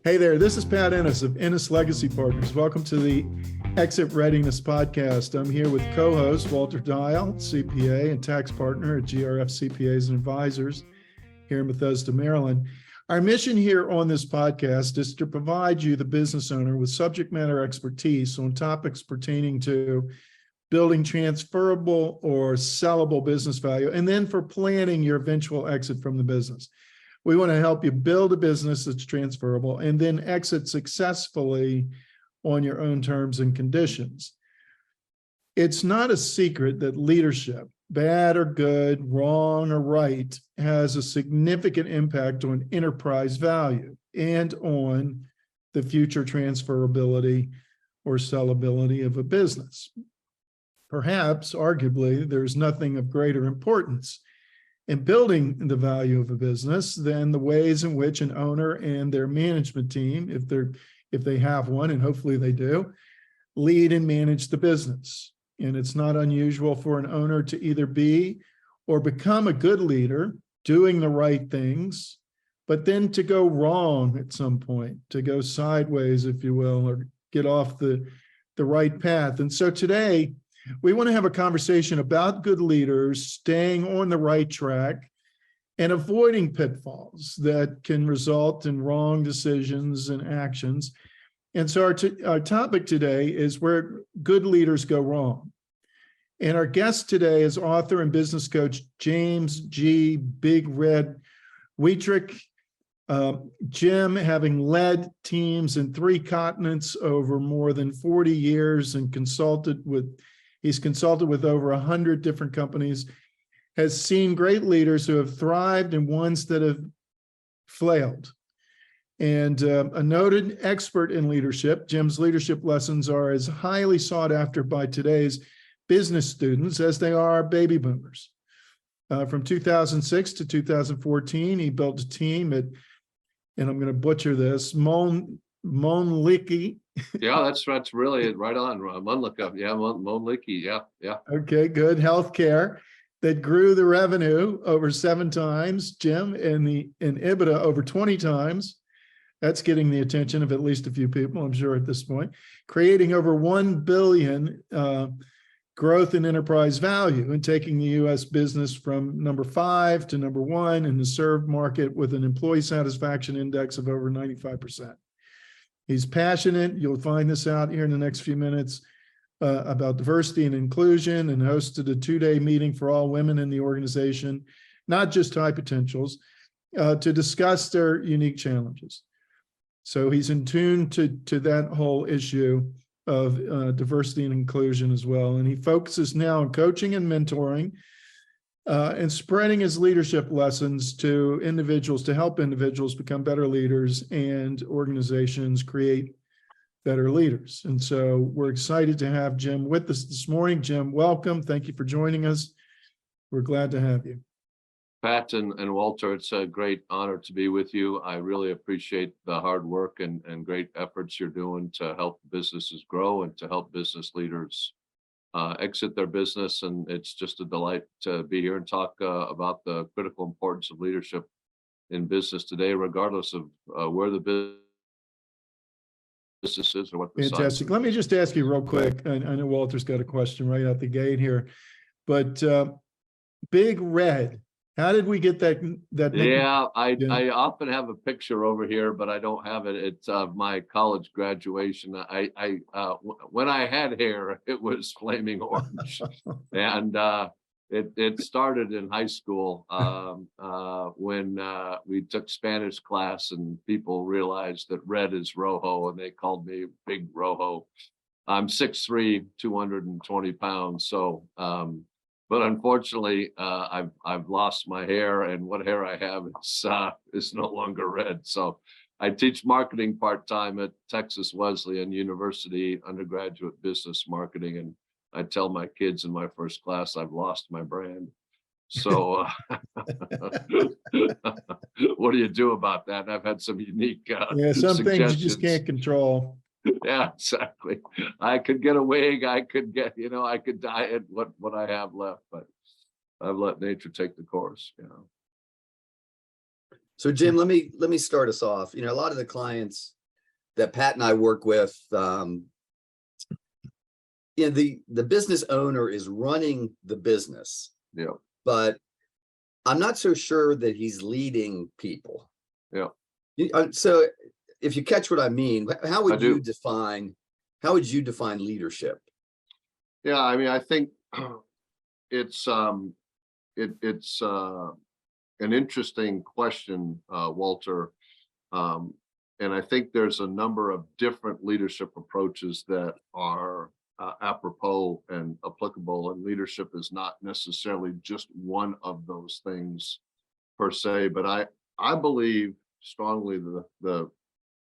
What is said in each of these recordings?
Hey there, this is Pat Ennis of Ennis Legacy Partners. Welcome to the Exit Readiness podcast. I'm here with co-host Walter Dial, CPA and tax partner at GRF CPAs and Advisors here in Bethesda, Maryland. Our mission here on this podcast is to provide you, the business owner, with subject matter expertise on topics pertaining to building transferable or sellable business value, and then for planning your eventual exit from the business. We want to help you build a business that's transferable and then exit successfully on your own terms and conditions. It's not a secret that leadership, bad or good, wrong or right, has a significant impact on enterprise value and on the future transferability or sellability of a business. Perhaps, arguably, there's nothing of greater importance in building the value of a business than the ways in which an owner and their management team, if they have one, and hopefully they do, lead and manage the business. And it's not unusual for an owner to either be or become a good leader, doing the right things, but then to go wrong at some point, to go sideways, if you will, or get off the right path. And so today, we want to have a conversation about good leaders staying on the right track and avoiding pitfalls that can result in wrong decisions and actions. And so our topic today is where good leaders go wrong. And our guest today is author and business coach James G. Big Red Wetrich. Jim, having led teams in 3 continents over more than 40 years and he's consulted with over 100 different companies, has seen great leaders who have thrived and ones that have flailed. And a noted expert in leadership, Jim's leadership lessons are as highly sought after by today's business students as they are baby boomers. From 2006 to 2014, he built a team at, and I'm going to butcher this, Monlicky. Yeah, that's really right on. Monlicky, yeah, Monlicky, yeah. Okay, good. Healthcare that grew the revenue over 7 times, Jim, and the EBITDA over 20 times. That's getting the attention of at least a few people, I'm sure, at this point. Creating over 1 billion growth in enterprise value and taking the U.S. business from number 5 to number 1 in the served market with an employee satisfaction index of over 95%. He's passionate, you'll find this out here in the next few minutes, about diversity and inclusion, and hosted a 2-day meeting for all women in the organization, not just high potentials, to discuss their unique challenges. So he's in tune to that whole issue of diversity and inclusion as well. And he focuses now on coaching and mentoring and spreading his leadership lessons to individuals to help individuals become better leaders and organizations create better leaders. And so we're excited to have Jim with us this morning. Jim, welcome. Thank you for joining us. We're glad to have you. Pat and Walter, it's a great honor to be with you. I really appreciate the hard work and great efforts you're doing to help businesses grow and to help business leaders exit their business. And it's just a delight to be here and talk about the critical importance of leadership in business today, regardless of where the business is or what the Fantastic. Let me just ask you real quick. I know Walter's got a question right out the gate here, but Big Red, how did we get that? Yeah, I often have a picture over here, but I don't have it. It's my college graduation. When I had hair, it was flaming orange, and it started in high school when we took Spanish class, and people realized that red is rojo, and they called me Big Rojo. I'm 6'3", 220 pounds, so. But unfortunately, I've lost my hair, and what hair I have is no longer red. So I teach marketing part-time at Texas Wesleyan University, undergraduate business marketing, and I tell my kids in my first class I've lost my brand. So what do you do about that? And I've had some unique some things you just can't control. Yeah, exactly. I could get a wig. I could get, I could diet what I have left, but I've let nature take the course, So Jim, let me start us off. A lot of the clients that Pat and I work with, the business owner is running the business. Yeah. But I'm not so sure that he's leading people. Yeah. So if you catch what I mean, how would you define leadership? Yeah, I mean, I think it's an interesting question, Walter. And I think there's a number of different leadership approaches that are apropos and applicable, and leadership is not necessarily just one of those things per se, but I believe strongly the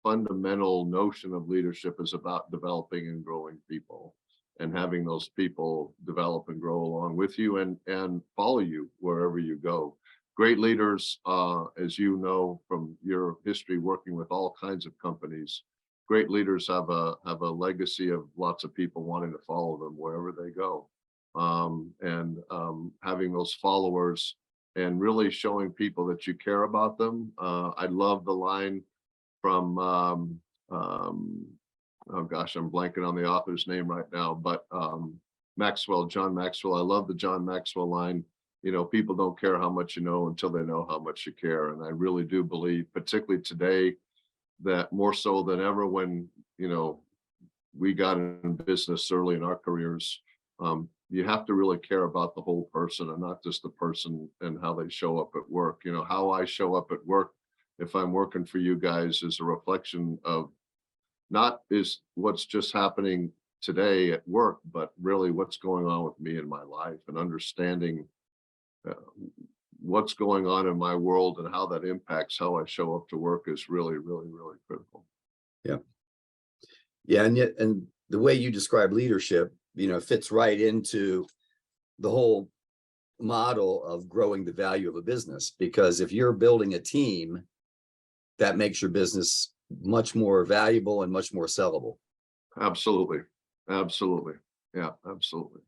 fundamental notion of leadership is about developing and growing people, and having those people develop and grow along with you and follow you wherever you go. Great leaders, as you know from your history working with all kinds of companies, great leaders have a legacy of lots of people wanting to follow them wherever they go. Having those followers and really showing people that you care about them. I love the line from, oh gosh, I'm blanking on the author's name right now, but John Maxwell. I love the John Maxwell line. People don't care how much you know until they know how much you care. And I really do believe, particularly today, that more so than ever when, we got in business early in our careers, you have to really care about the whole person and not just the person and how they show up at work. How I show up at work, if I'm working for you guys, is a reflection of not is what's just happening today at work, but really what's going on with me in my life, and understanding what's going on in my world and how that impacts how I show up to work is really, really, really critical. Yeah. Yeah. And the way you describe leadership, fits right into the whole model of growing the value of a business, because if you're building a team, that makes your business much more valuable and much more sellable. Absolutely. Absolutely. Yeah, absolutely.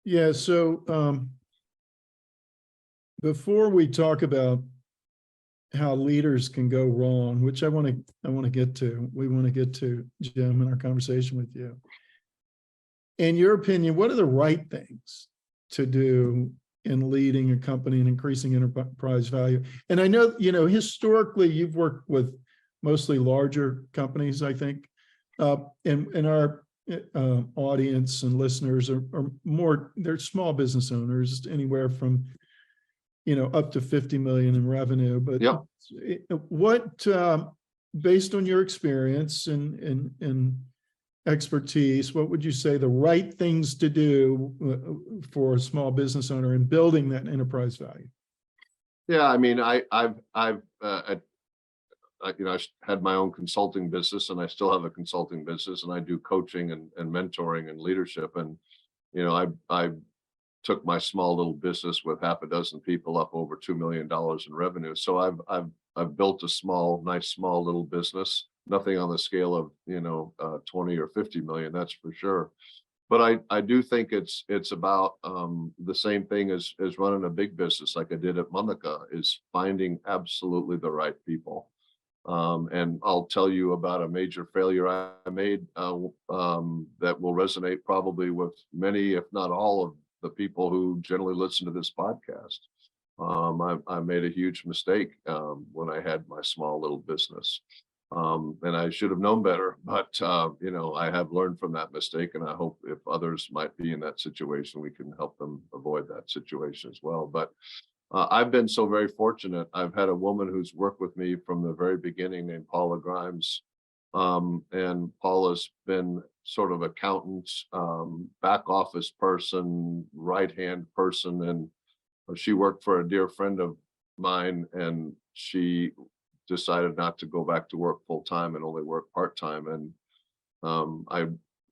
Yeah. So before we talk about how leaders can go wrong, which we want to get to, Jim, in our conversation with you. In your opinion, what are the right things to do in leading a company and increasing enterprise value? And I know, historically you've worked with mostly larger companies, I think, and our audience and listeners are more, they're small business owners, anywhere from, up to 50 million in revenue. But yeah, what, based on your experience and expertise, what would you say the right things to do for a small business owner in building that enterprise value? Yeah, I mean, I had my own consulting business, and I still have a consulting business, and I do coaching and mentoring and leadership. And I took my small little business with half a dozen people up over $2 million in revenue. So I've built a nice small little business. Nothing on the scale of 20 or 50 million, that's for sure. But I do think it's about the same thing as running a big business like I did at Monica, is finding absolutely the right people. And I'll tell you about a major failure I made that will resonate probably with many, if not all, of the people who generally listen to this podcast. I made a huge mistake when I had my small little business. And I should have known better, but I have learned from that mistake, and I hope if others might be in that situation, we can help them avoid that situation as well. But I've been so very fortunate. I've had a woman who's worked with me from the very beginning named Paula Grimes. And Paula's been sort of accountant, back office person, right-hand person. And she worked for a dear friend of mine, and she decided not to go back to work full-time and only work part-time. And I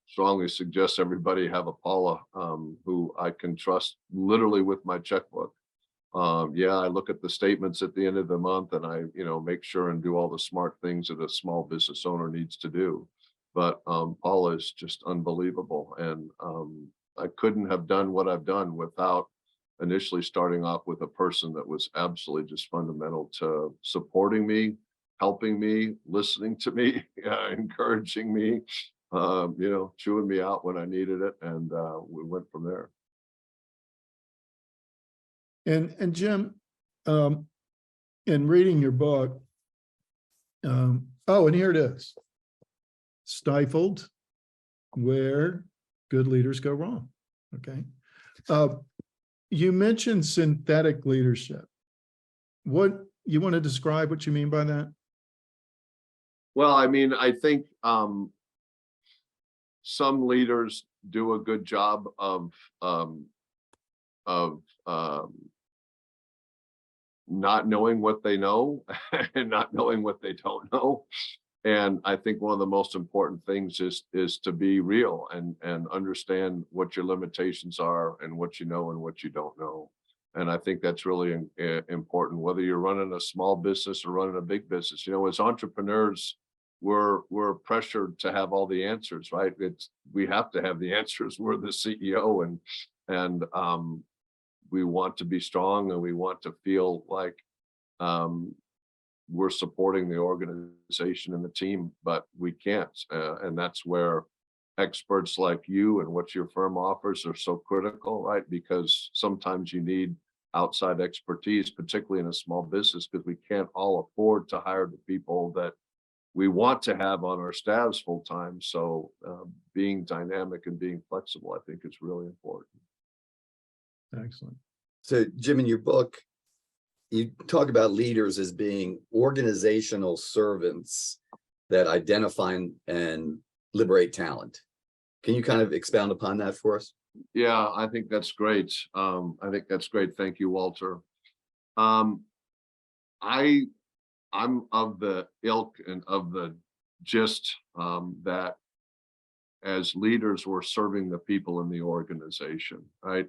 strongly suggest everybody have a Paula who I can trust literally with my checkbook. Yeah, I look at the statements at the end of the month, and I, make sure and do all the smart things that a small business owner needs to do. But Paula is just unbelievable. And I couldn't have done what I've done without initially starting off with a person that was absolutely just fundamental to supporting me, helping me, listening to me, encouraging me, chewing me out when I needed it. And we went from there. And Jim, in reading your book, and here it is. Stifled, where good leaders go wrong. Okay. You mentioned synthetic leadership. What you want to describe what you mean by that? Well, I mean, I think some leaders do a good job of not knowing what they know and not knowing what they don't know. And I think one of the most important things is to be real and understand what your limitations are and what you know and what you don't know. And I think that's really important, whether you're running a small business or running a big business. As entrepreneurs, we're pressured to have all the answers, right? We have to have the answers. We're the CEO, and we want to be strong, and we want to feel like we're supporting the organization and the team, but we can't. And that's where experts like you and what your firm offers are so critical, right? Because sometimes you need outside expertise, particularly in a small business, because we can't all afford to hire the people that we want to have on our staffs full time. So being dynamic and being flexible, I think, is really important. Excellent. So Jim, in your book, you talk about leaders as being organizational servants that identify and liberate talent. Can you kind of expound upon that for us? Yeah, I think that's great. Thank you, Walter. I'm of the ilk and of the gist that as leaders, we're serving the people in the organization, right?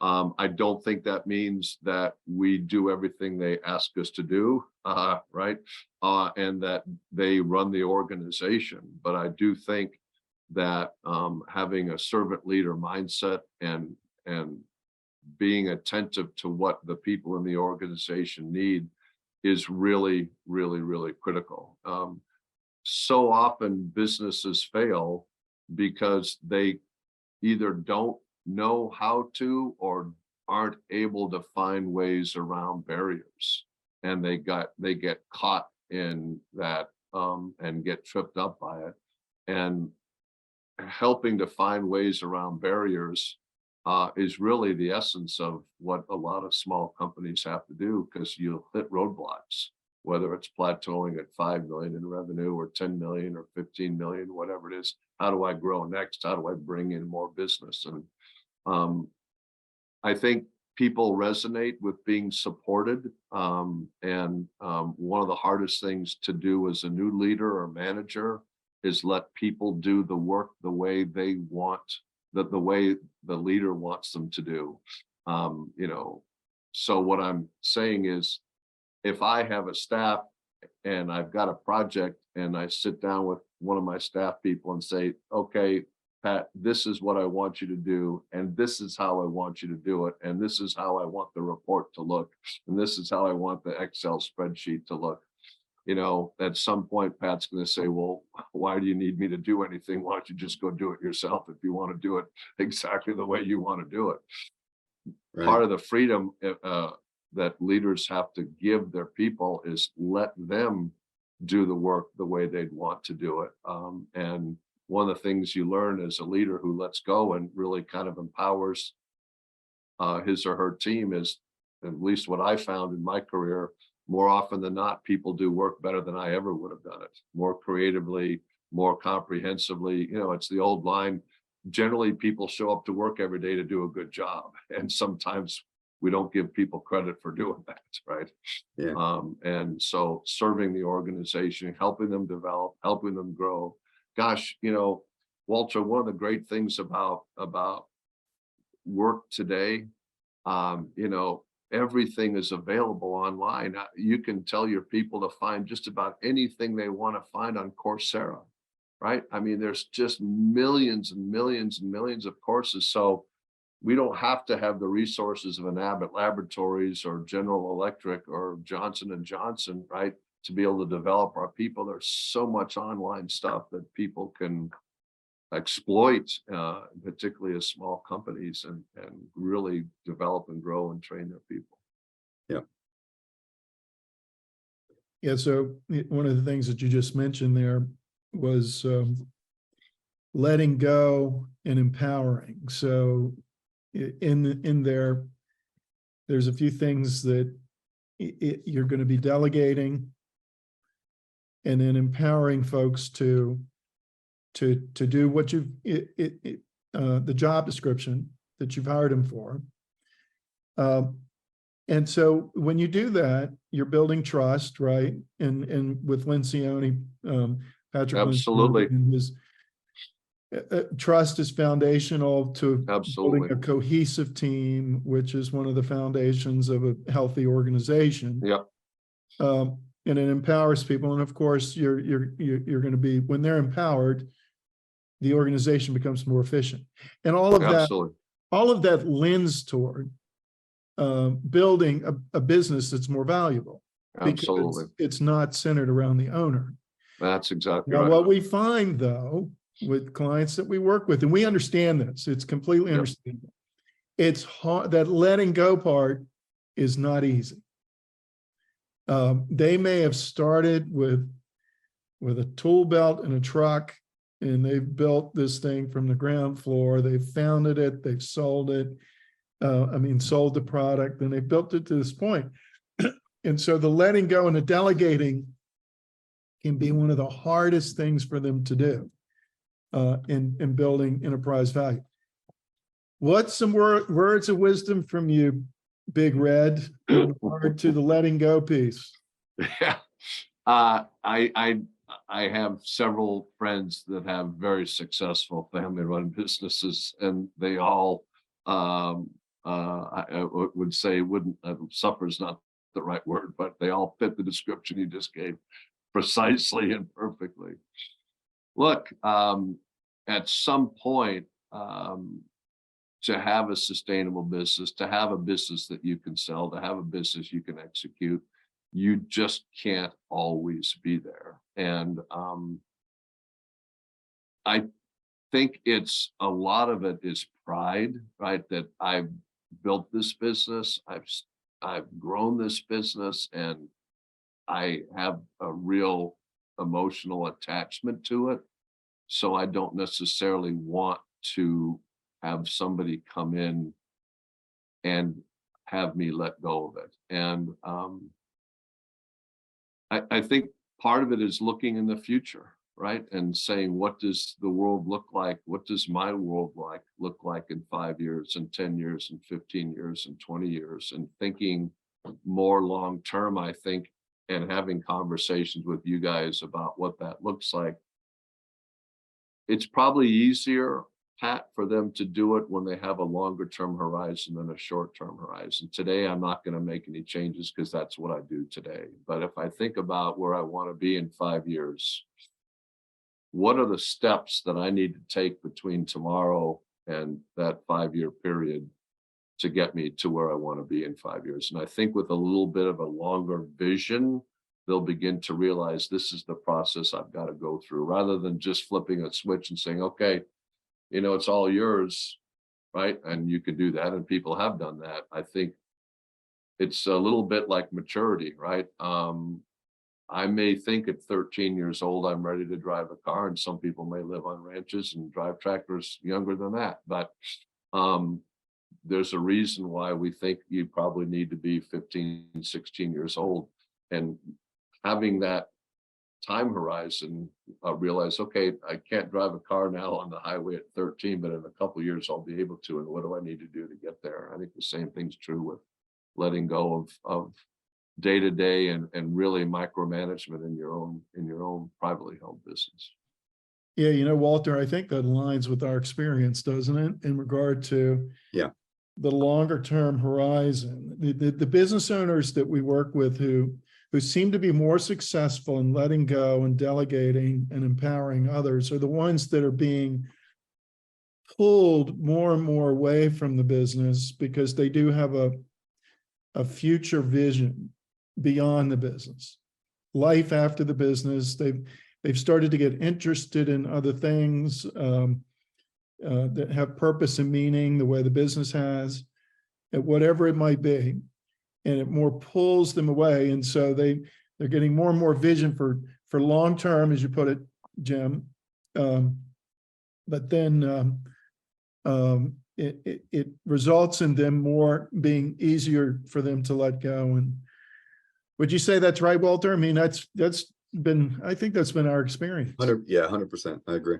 I don't think that means that we do everything they ask us to do, right? And that they run the organization. But I do think that having a servant leader mindset and being attentive to what the people in the organization need is really, really, really critical. So often businesses fail because they either don't know how to or aren't able to find ways around barriers, and they get caught in that and get tripped up by it. And helping to find ways around barriers is really the essence of what a lot of small companies have to do, because you'll hit roadblocks, whether it's plateauing at 5 million in revenue or 10 million or 15 million, whatever it is. How do I grow next? How do I bring in more business? And I think people resonate with being supported. And one of the hardest things to do as a new leader or manager is let people do the work the way they want, the way the leader wants them to do. So what I'm saying is, if I have a staff and I've got a project and I sit down with one of my staff people and say, okay, Pat, this is what I want you to do, and this is how I want you to do it, and this is how I want the report to look, and this is how I want the Excel spreadsheet to look. At some point, Pat's going to say, well, why do you need me to do anything? Why don't you just go do it yourself if you want to do it exactly the way you want to do it? Right. Part of the freedom that leaders have to give their people is let them do the work the way they'd want to do it. And one of the things you learn as a leader who lets go and really kind of empowers his or her team is, at least what I found in my career, more often than not, people do work better than I ever would have done it, more creatively, more comprehensively. It's the old line, generally people show up to work every day to do a good job. And sometimes we don't give people credit for doing that, right? Yeah. And so serving the organization, helping them develop, helping them grow. Gosh, Walter, one of the great things about work today, everything is available online. You can tell your people to find just about anything they want to find on Coursera, right? I mean, there's just millions and millions and millions of courses. So we don't have to have the resources of an Abbott Laboratories or General Electric or Johnson & Johnson, right? to be able to develop our people. There's so much online stuff that people can exploit, particularly as small companies, and really develop and grow and train their people. Yeah. Yeah. So one of the things that you just mentioned there was letting go and empowering. So in there, there's a few things that you're going to be delegating, and then empowering folks to do what you've the job description that you've hired them for. And so when you do that, you're building trust, right? And with Lencioni, Patrick Absolutely. Lencioni, and his trust is foundational to Absolutely. building a cohesive team, which is one of the foundations of a healthy organization. Yep. And it empowers people. And of course, you're going to be, when they're empowered, the organization becomes more efficient. And all of that lends toward building a business that's more valuable. Absolutely. Because it's not centered around the owner. That's exactly Now, right. what we find, though, with clients that we work with, and we understand this, it's completely understandable. It's hard, that letting go part is not easy. They may have started with a tool belt and a truck, and they've built this thing from the ground floor. They've founded it, they've sold it. Sold the product, and they've built it to this point. And so the letting go and the delegating can be one of the hardest things for them to do in building enterprise value. What's some words of wisdom from you, Big Red, in regard to the letting go piece? Yeah, I have several friends that have very successful family-run businesses, and they all, I would say, suffer is not the right word, but they all fit the description you just gave precisely and perfectly. Look, at some point, to have a sustainable business, to have a business that you can sell, to have a business you can execute, you just can't always be there. And I think it's a lot of it is pride, right? That I've built this business, I've grown this business, and I have a real emotional attachment to it. So I don't necessarily want to have somebody come in and have me let go of it. And I think part of it is looking in the future, right? And saying, what does the world look like? What does my world look like in 5 years and 10 years and 15 years and 20 years? And thinking more long term, I think, and having conversations with you guys about what that looks like. It's probably easier, Pat, for them to do it when they have a longer term horizon than a short term horizon. Today, I'm not going to make any changes because that's what I do today. But if I think about where I want to be in 5 years, what are the steps that I need to take between tomorrow and that 5-year period to get me to where I want to be in 5 years? And I think with a little bit of a longer vision, they'll begin to realize this is the process I've got to go through, rather than just flipping a switch and saying, okay, it's all yours, right? And you can do that. And people have done that. I think it's a little bit like maturity, right? I may think at 13 years old, I'm ready to drive a car, and some people may live on ranches and drive tractors younger than that. But there's a reason why we think you probably need to be 15, 16 years old, and having that time horizon, realize, okay, I can't drive a car now on the highway at 13, but in a couple of years I'll be able to. And what do I need to do to get there? I think the same thing's true with letting go of day to day and really micromanagement in your own privately held business. Yeah, Walter, I think that aligns with our experience, doesn't it, in regard to the longer term horizon. The business owners that we work with who seem to be more successful in letting go and delegating and empowering others are the ones that are being pulled more and more away from the business because they do have a future vision beyond the business. life after the business. They've started to get interested in other things that have purpose and meaning, the way the business has, and whatever it might be, and it more pulls them away. And so they're getting more and more vision for long term, as you put it, Jim. But then it results in them more being easier for them to let go. And would you say that's right, Walter? I mean, I think that's been our experience. 100%. I agree.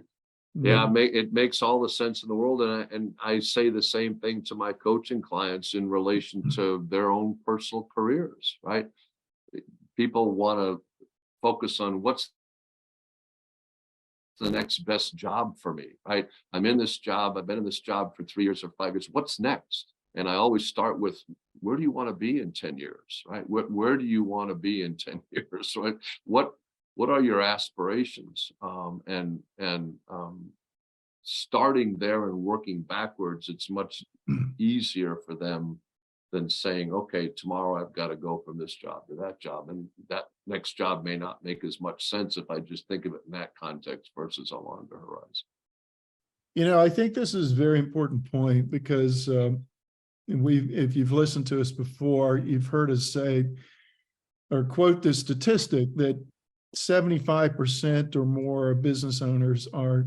Yeah, it makes all the sense in the world. And I say the same thing to my coaching clients in relation to their own personal careers, right? People want to focus on what's the next best job for me, right? I'm in this job. I've been in this job for 3 years or 5 years. What's next? And I always start with, where do you want to be in 10 years, right? Where do you want to be in 10 years, right? What are your aspirations? Starting there and working backwards, it's much easier for them than saying, okay, tomorrow I've got to go from this job to that job. And that next job may not make as much sense if I just think of it in that context versus a longer horizon. You know, I think this is a very important point because if you've listened to us before, you've heard us say or quote this statistic that 75% or more of business owners are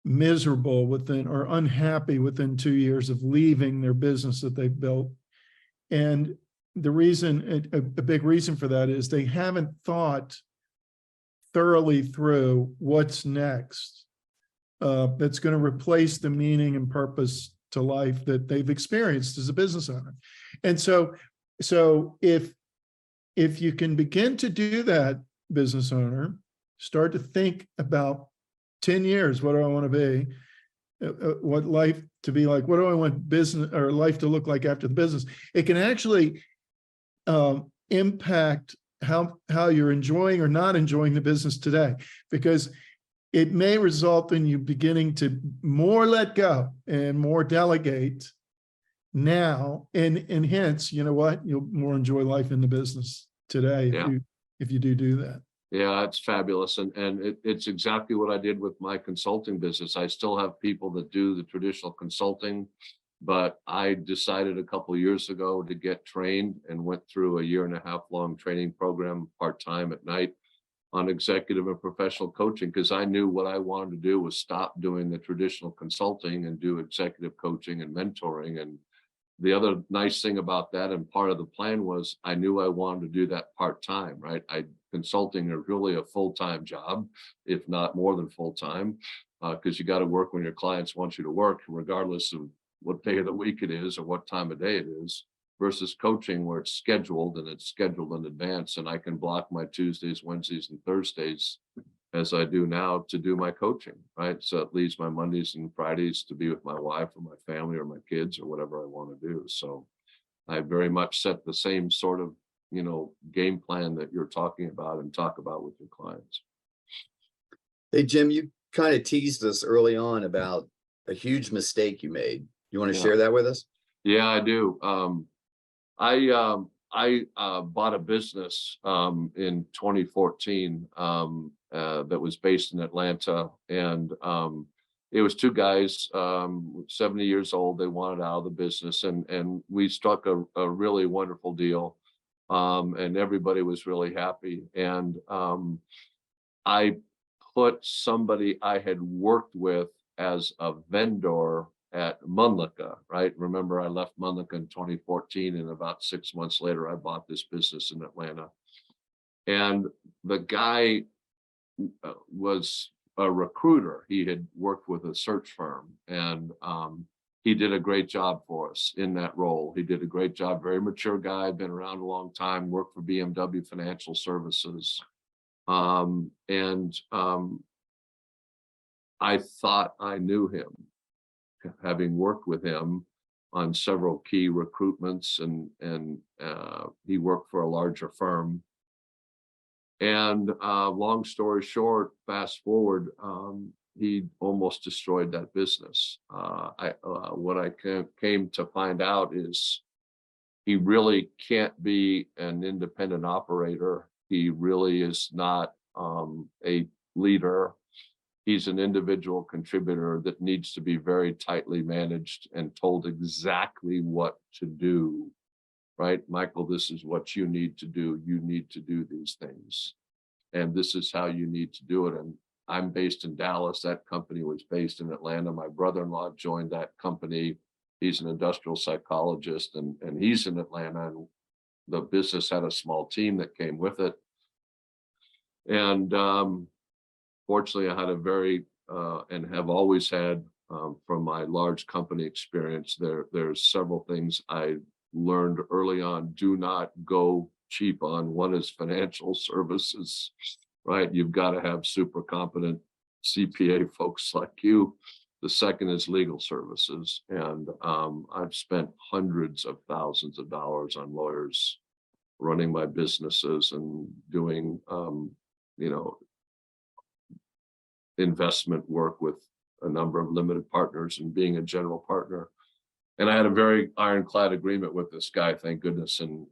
miserable within or unhappy within 2 years of leaving their business that they've built. And the reason, a big reason for that is they haven't thought thoroughly through what's next that's going to replace the meaning and purpose to life that they've experienced as a business owner. And so if you can begin to do that, business owner, start to think about 10 years, what do I want to be? What life to be like? What do I want business or life to look like after the business? It can actually impact how you're enjoying or not enjoying the business today, because it may result in you beginning to more let go and more delegate now, and hence, you know what, you'll more enjoy life in the business today if you do that. Yeah, it's fabulous. And it's exactly what I did with my consulting business. I still have people that do the traditional consulting, but I decided a couple of years ago to get trained and went through a 1.5 long training program part-time at night on executive and professional coaching, because I knew what I wanted to do was stop doing the traditional consulting and do executive coaching and mentoring. And the other nice thing about that, and part of the plan, was I knew I wanted to do that part-time, right? Consulting is really a full-time job, if not more than full-time, because you got to work when your clients want you to work, regardless of what day of the week it is or what time of day it is, versus coaching where it's scheduled and it's scheduled in advance. And I can block my Tuesdays, Wednesdays, and Thursdays, as I do now, to do my coaching, right? So it leaves my Mondays and Fridays to be with my wife or my family or my kids or whatever I want to do. So I very much set the same sort of, game plan that you're talking about and talk about with your clients. Hey, Jim, you kind of teased us early on about a huge mistake you made. You want to share that with us? Yeah, I do. I bought a business in 2014 that was based in Atlanta, and it was two guys, 70 years old. They wanted out of the business, and we struck a really wonderful deal, and everybody was really happy. And I put somebody I had worked with as a vendor at Mundlika, right? Remember, I left Mundlika in 2014, and about 6 months later, I bought this business in Atlanta. And the guy was a recruiter. He had worked with a search firm, and he did a great job for us in that role. He did a great job, very mature guy, been around a long time, worked for BMW Financial Services. I thought I knew him, having worked with him on several key recruitments, and he worked for a larger firm. And long story short, fast forward, he almost destroyed that business. What I came to find out is he really can't be an independent operator He really is not a leader. He's an individual contributor that needs to be very tightly managed and told exactly what to do, right? Michael, this is what you need to do. You need to do these things. And this is how you need to do it. And I'm based in Dallas. That company was based in Atlanta. My brother-in-law joined that company. He's an industrial psychologist, and he's in Atlanta. And the business had a small team that came with it. And fortunately, I had a very, and have always had, from my large company experience, there's several things I learned early on. Do not go cheap on. One is financial services, right? You've got to have super competent CPA folks like you. The second is legal services. And I've spent hundreds of thousands of dollars on lawyers running my businesses and doing, investment work with a number of limited partners and being a general partner. And I had a very ironclad agreement with this guy, thank goodness, and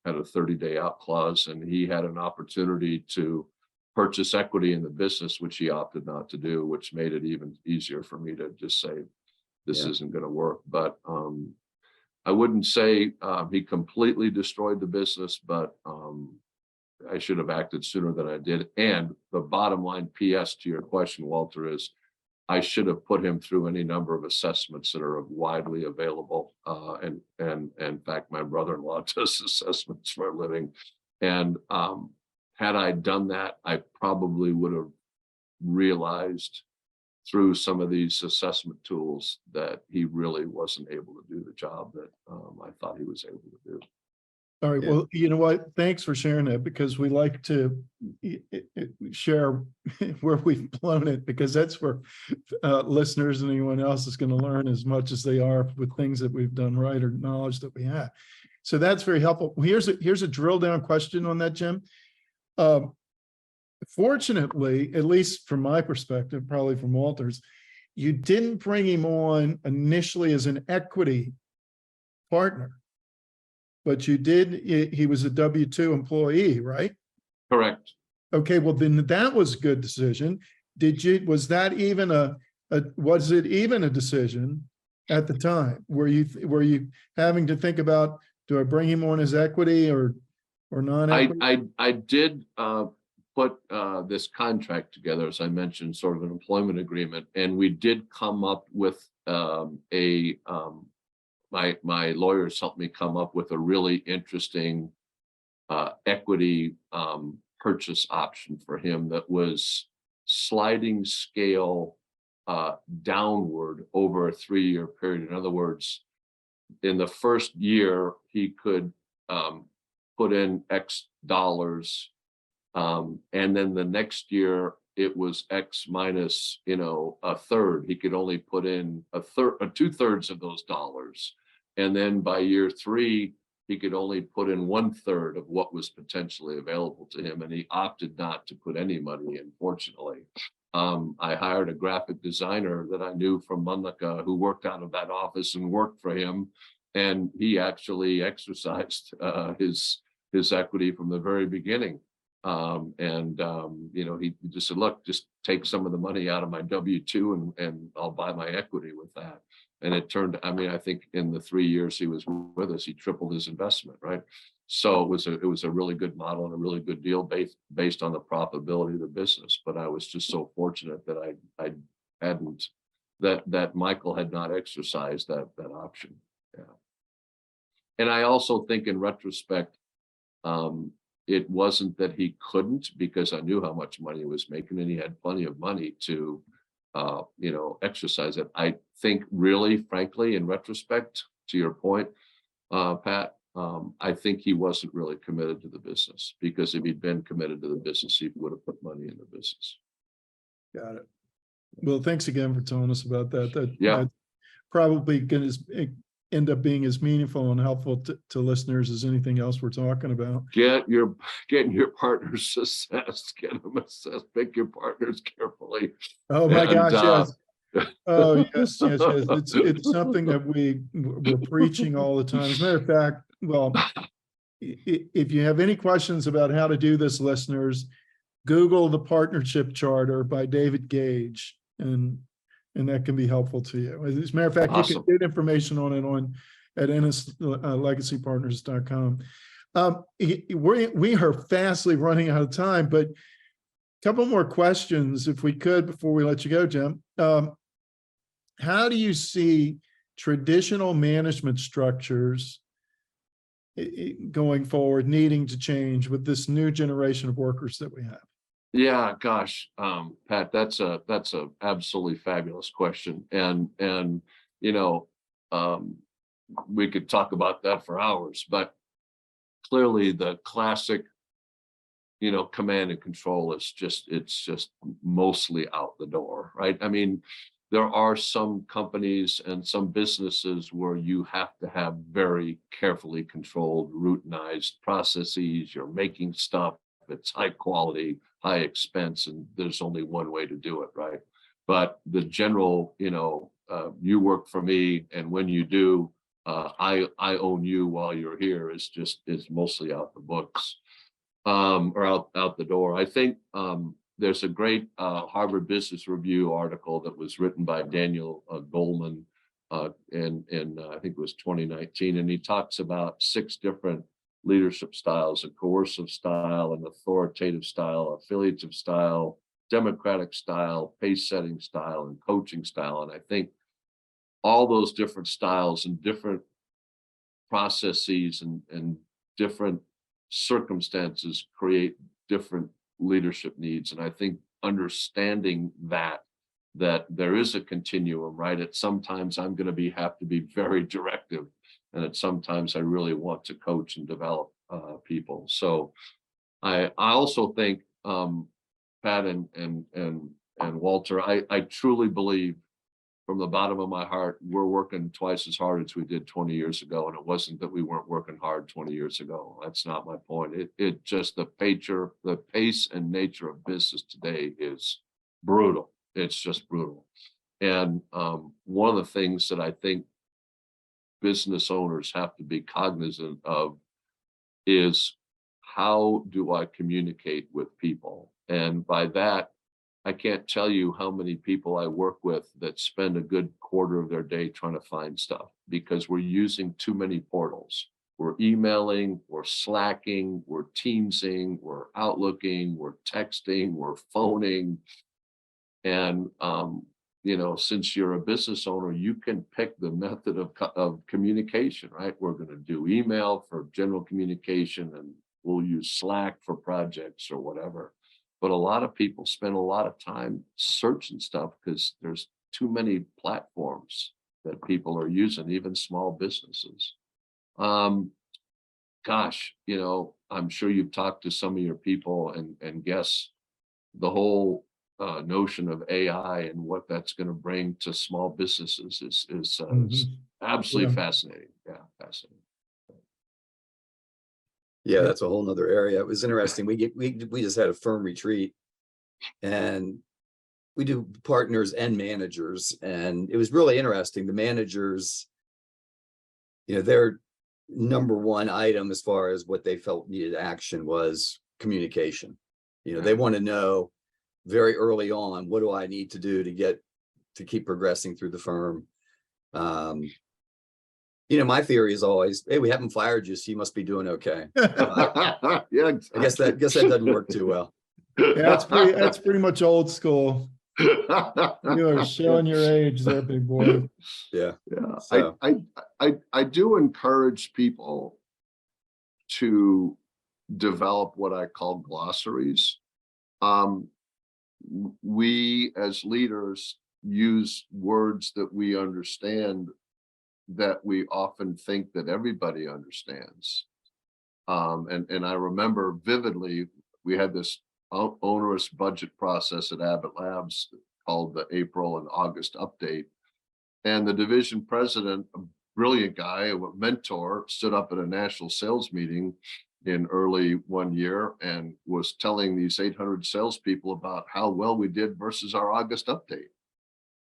had a 30-day out clause, and he had an opportunity to purchase equity in the business, which he opted not to do, which made it even easier for me to just say, this isn't going to work. But I wouldn't say he completely destroyed the business, but I should have acted sooner than I did. And the bottom line PS to your question, Walter, is I should have put him through any number of assessments that are widely available. And in fact, my brother-in-law does assessments for a living. And had I done that, I probably would have realized through some of these assessment tools that he really wasn't able to do the job that I thought he was able to do. All right. Yeah. Well, you know what? Thanks for sharing that, because we like to share where we've blown it, because that's where listeners and anyone else is going to learn as much as they are with things that we've done right or knowledge that we have. So that's very helpful. Here's a drill down question on that, Jim. Fortunately, at least from my perspective, probably from Walter's, you didn't bring him on initially as an equity partner. But you did, he was a W-2 employee, right? Correct. Okay, well, then that was a good decision. Was that even was it even a decision at the time? Were you having to think about, do I bring him on as equity or non-equity? I did put this contract together, as I mentioned, sort of an employment agreement, and we did come up with my lawyers helped me come up with a really interesting equity purchase option for him that was sliding scale downward over a 3-year period. In other words, in the first year, he could put in X dollars, and then the next year it was X minus, a third. He could only put in a third, 2/3 of those dollars. And then by year 3, he could only put in 1/3 of what was potentially available to him. And he opted not to put any money in, fortunately. I hired a graphic designer that I knew from Munlaka who worked out of that office and worked for him. And he actually exercised his equity from the very beginning. He just said, look, just take some of the money out of my W-2 and I'll buy my equity with that. And it turned, I think in the 3 years he was with us, he tripled his investment, right? So it was a really good model and a really good deal based on the profitability of the business. But I was just so fortunate that I hadn't, that Michael had not exercised that option. Yeah. And I also think in retrospect, it wasn't that he couldn't, because I knew how much money he was making and he had plenty of money to, exercise it. I think really, frankly, in retrospect, to your point, Pat, I think he wasn't really committed to the business, because if he'd been committed to the business, he would have put money in the business. Got it. Well, thanks again for telling us about that. That's probably going to end up being as meaningful and helpful to listeners as anything else we're talking about. Getting your partners assessed, get them assessed, pick your partners carefully. Oh my gosh, yes. Oh yes. It's something that we're preaching all the time. As a matter of fact, well, if you have any questions about how to do this, listeners, Google the partnership charter by David Gage, and that can be helpful to you. As a matter of fact, Awesome. you can get information on it at ennislegacypartners.com. We are fastly running out of time, but a couple more questions, if we could, before we let you go, Jim. How do you see traditional management structures going forward needing to change with this new generation of workers that we have? Yeah, gosh, Pat, that's a absolutely fabulous question. And we could talk about that for hours, but clearly the classic, command and control is it's just mostly out the door, right? I mean, there are some companies and some businesses where you have to have very carefully controlled, routinized processes. You're making stuff, it's high quality, high expense, and there's only one way to do it, right? But the general, you work for me, and when you do, I own you while you're here is mostly out the books, or out the door. I think there's a great Harvard Business Review article that was written by Daniel Goleman in I think it was 2019, and he talks about 6 different leadership styles: a coercive style, an authoritative style, affiliative style, democratic style, pace setting style, and coaching style. And I think all those different styles and different processes and different circumstances create different leadership needs. And I think understanding that there is a continuum, right? At sometimes I'm going to have to be very directive, and at sometimes I really want to coach and develop people. So I also think, Pat and Walter, I truly believe from the bottom of my heart, we're working twice as hard as we did 20 years ago. And it wasn't that we weren't working hard 20 years ago. That's not my point. It just the pace and nature of business today is brutal. It's just brutal. And one of the things that I think business owners have to be cognizant of is, how do I communicate with people? And by that, I can't tell you how many people I work with that spend a good quarter of their day trying to find stuff, because we're using too many portals. We're emailing, we're Slacking, we're Teamsing, we're Outlooking, we're texting, we're phoning. And since you're a business owner, you can pick the method of communication, right? We're going to do email for general communication, and we'll use Slack for projects or whatever. But a lot of people spend a lot of time searching stuff because there's too many platforms that people are using, even small businesses. Gosh, I'm sure you've talked to some of your people and guess the whole notion of AI and what that's going to bring to small businesses is absolutely fascinating. Yeah, fascinating. Yeah, that's a whole nother area. It was interesting. We just had a firm retreat, and we do partners and managers, and it was really interesting. The managers, their number one item as far as what they felt needed action was communication. They want to know very early on, what do I need to do to keep progressing through the firm? My theory is always, hey, we haven't fired you, so you must be doing okay. Yeah, exactly. I guess that doesn't work too well. Yeah, that's pretty much old school. You are showing your age there, big boy. Yeah. So. I do encourage people to develop what I call glossaries. We as leaders use words that we understand, that we often think that everybody understands. And I remember vividly, we had this onerous budget process at Abbott Labs called the April and August update. And the division president, a brilliant guy, a mentor, stood up at a national sales meeting in early one year and was telling these 800 salespeople about how well we did versus our August update.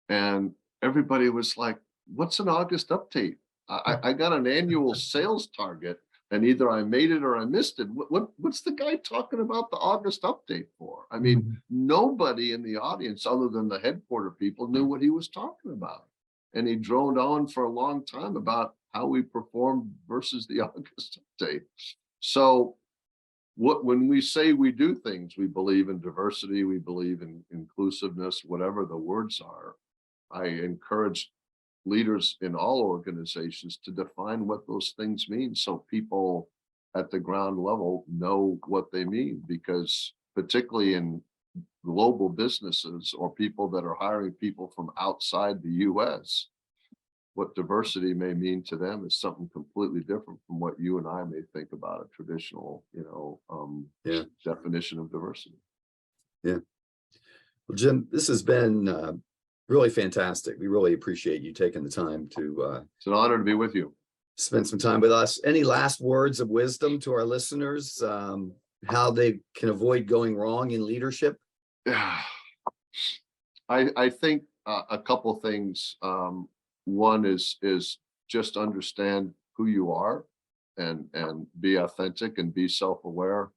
And everybody was like, what's an August update? I got an annual sales target. and either I made it or I missed it. What's the guy talking about the August update for? I mean, nobody in the audience other than the headquarter people knew what he was talking about. And he droned on for a long time about how we performed versus the August update. So when we say we do things, we believe in diversity, we believe in inclusiveness, whatever the words are. I encourage leaders in all organizations to define what those things mean so people at the ground level know what they mean, because particularly in global businesses or people that are hiring people from outside the US, what diversity may mean to them is something completely different from what you and I may think about a traditional, definition of diversity. Yeah. Well, Jim, this has been really fantastic. We really appreciate you taking the time to It's an honor to be with you. Spend some time with us. Any last words of wisdom to our listeners, how they can avoid going wrong in leadership? I think a couple things. One is just understand who you are and be authentic and be self-aware.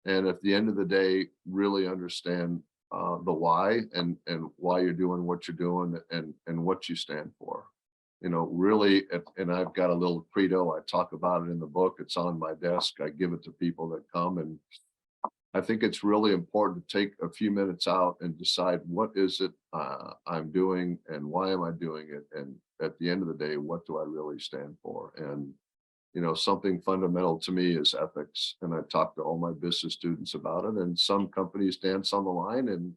And at the end of the day, really understand the why and why you're doing what you're doing and what you stand for. Really, and I've got a little credo. I talk about it in the book. It's on my desk. I give it to people that come, and I think it's really important to take a few minutes out and decide what is it I'm doing and why am I doing it? And at the end of the day, what do I really stand for? And, something fundamental to me is ethics. And I talk to all my business students about it. And some companies dance on the line and,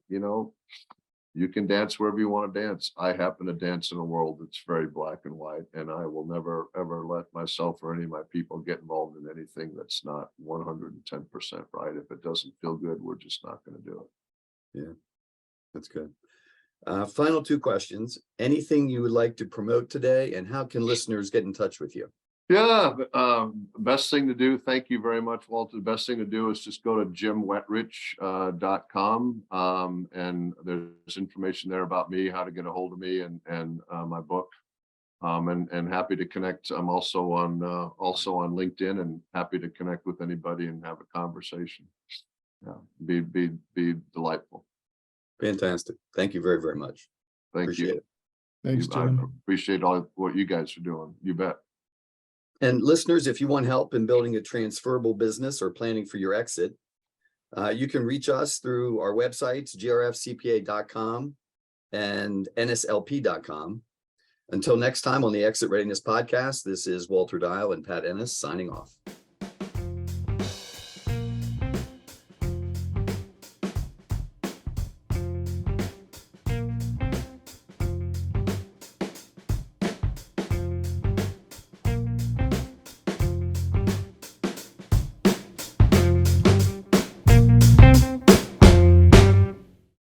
you can dance wherever you want to dance. I happen to dance in a world that's very black and white, and I will never, ever let myself or any of my people get involved in anything that's not 110% right. If it doesn't feel good, we're just not going to do it. Yeah, that's good. Final two questions. Anything you would like to promote today, and how can listeners get in touch with you? Yeah, best thing to do, thank you very much, Walter. The best thing to do is just go to jimwetrich.com, and there's information there about me, how to get a hold of me and my book. And happy to connect. I'm also on LinkedIn, and happy to connect with anybody and have a conversation. Yeah, be delightful. Fantastic. Thank you very, very much. Thank you. It. Thanks, Jim. I appreciate all what you guys are doing. You bet. And listeners, if you want help in building a transferable business or planning for your exit, you can reach us through our websites, grfcpa.com and ennislp.com. Until next time on the Exit Readiness Podcast, this is Walter Dial and Pat Ennis signing off.